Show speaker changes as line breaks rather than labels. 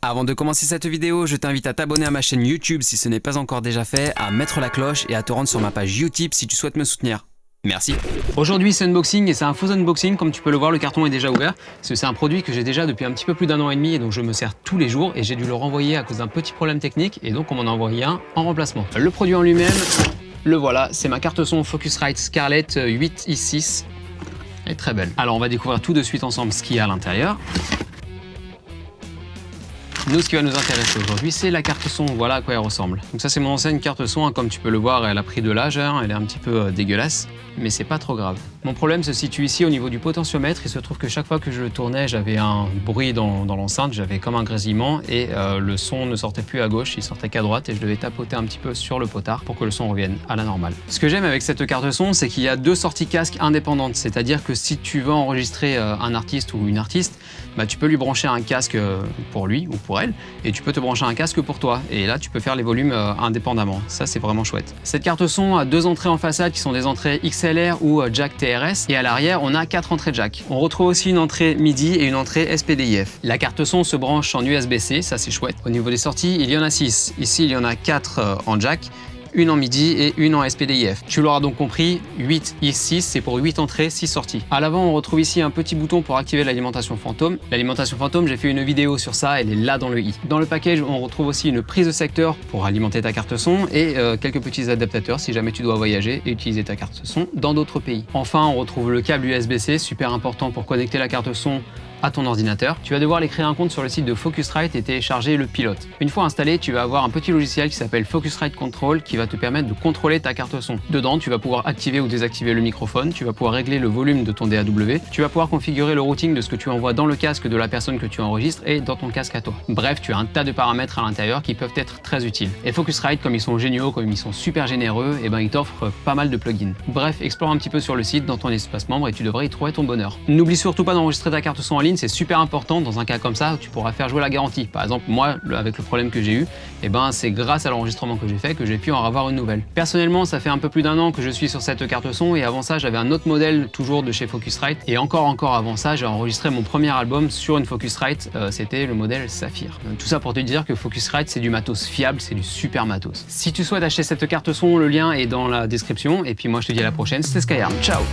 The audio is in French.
Avant de commencer cette vidéo, je t'invite à t'abonner à ma chaîne YouTube si ce n'est pas encore déjà fait, à mettre la cloche et à te rendre sur ma page Utip si tu souhaites me soutenir. Merci. Aujourd'hui c'est unboxing et c'est un faux unboxing, comme tu peux le voir le carton est déjà ouvert parce que c'est un produit que j'ai déjà depuis un petit peu plus d'1 an et demi et donc je me sers tous les jours et j'ai dû le renvoyer à cause d'un petit problème technique et donc on m'en a envoyé un en remplacement. Le produit en lui-même, le voilà, c'est ma carte son Focusrite Scarlett 8i6. Elle est très belle. Alors on va découvrir tout de suite ensemble ce qu'il y a à l'intérieur. Nous, ce qui va nous intéresser aujourd'hui, c'est la carte son. Voilà à quoi elle ressemble. Donc ça, c'est mon ancienne carte son. Hein. Comme tu peux le voir, elle a pris de l'âge. Hein. Elle est un petit peu dégueulasse, mais c'est pas trop grave. Mon problème se situe ici au niveau du potentiomètre. Il se trouve que chaque fois que je le tournais, j'avais un bruit dans l'enceinte. J'avais comme un grésillement et le son ne sortait plus à gauche, il sortait qu'à droite et je devais tapoter un petit peu sur le potard pour que le son revienne à la normale. Ce que j'aime avec cette carte son, c'est qu'il y a deux sorties casque indépendantes. C'est-à-dire que si tu veux enregistrer un artiste ou une artiste, bah, tu peux lui brancher un casque pour lui ou pour elle et tu peux te brancher un casque pour toi et là tu peux faire les volumes indépendamment. Ça c'est vraiment chouette. Cette carte son a deux entrées en façade qui sont des entrées XLR ou jack TRS et à l'arrière on a 4 entrées jack. On retrouve aussi une entrée MIDI et une entrée SPDIF. La carte son se branche en USB-C, ça c'est chouette. Au niveau des sorties, il y en a 6. Ici il y en a 4 en jack, une en MIDI et une en SPDIF. Tu l'auras donc compris, 8i6, c'est pour 8 entrées, 6 sorties. À l'avant, on retrouve ici un petit bouton pour activer l'alimentation fantôme. L'alimentation fantôme, j'ai fait une vidéo sur ça, elle est là dans le i. Dans le package, on retrouve aussi une prise de secteur pour alimenter ta carte son et quelques petits adaptateurs si jamais tu dois voyager et utiliser ta carte son dans d'autres pays. Enfin, on retrouve le câble USB-C, super important pour connecter la carte son à ton ordinateur. Tu vas devoir aller créer un compte sur le site de Focusrite et télécharger le pilote. Une fois installé, tu vas avoir un petit logiciel qui s'appelle Focusrite Control qui va te permettre de contrôler ta carte son. Dedans, tu vas pouvoir activer ou désactiver le microphone, tu vas pouvoir régler le volume de ton DAW, tu vas pouvoir configurer le routing de ce que tu envoies dans le casque de la personne que tu enregistres et dans ton casque à toi. Bref, tu as un tas de paramètres à l'intérieur qui peuvent être très utiles. Et Focusrite, comme ils sont géniaux, comme ils sont super généreux, et ben ils t'offrent pas mal de plugins. Bref, explore un petit peu sur le site, dans ton espace membre et tu devrais y trouver ton bonheur. N'oublie surtout pas d'enregistrer ta carte son en ligne, c'est super important. Dans un cas comme ça, tu pourras faire jouer la garantie. Par exemple, moi, avec le problème que j'ai eu, eh ben, c'est grâce à l'enregistrement que j'ai fait que j'ai pu en avoir une nouvelle. Personnellement, ça fait un peu plus d'1 an que je suis sur cette carte son et avant ça, j'avais un autre modèle toujours de chez Focusrite et encore avant ça, j'ai enregistré mon premier album sur une Focusrite, c'était le modèle Saphir. Tout ça pour te dire que Focusrite, c'est du matos fiable, c'est du super matos. Si tu souhaites acheter cette carte son, le lien est dans la description et puis moi, je te dis à la prochaine, c'était Skyarm. Ciao.